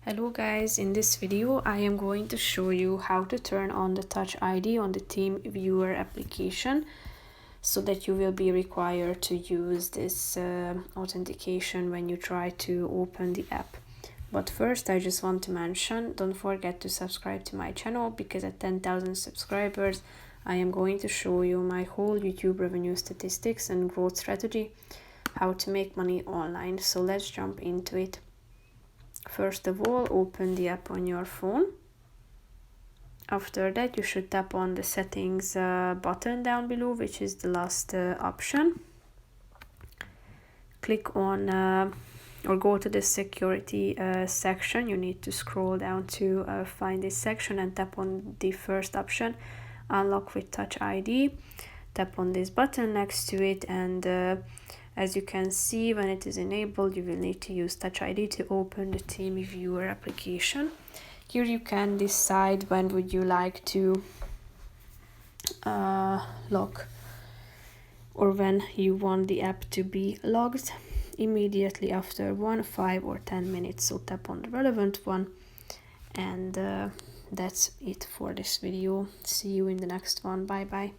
Hello guys, in this video I am going to show you how to turn on the Touch ID on the TeamViewer application so that you will be required to use this authentication when you try to open the app. But first I just want to mention, don't forget to subscribe to my channel because at 10,000 subscribers I am going to show you my whole YouTube revenue statistics and growth strategy, how to make money online. So let's jump into it. First of all, open the app on your phone. After that, you should tap on the settings button down below, which is the last option. Click on or go to the security section. You need to scroll down to find this section and tap on the first option, unlock with Touch ID. Tap on this button next to it, and as you can see, when it is enabled, you will need to use Touch ID to open the TeamViewer application. Here you can decide when would you like to lock, or when you want the app to be logged immediately after 1, 5 or 10 minutes. So tap on the relevant one, and that's it for this video. See you in the next one. Bye bye.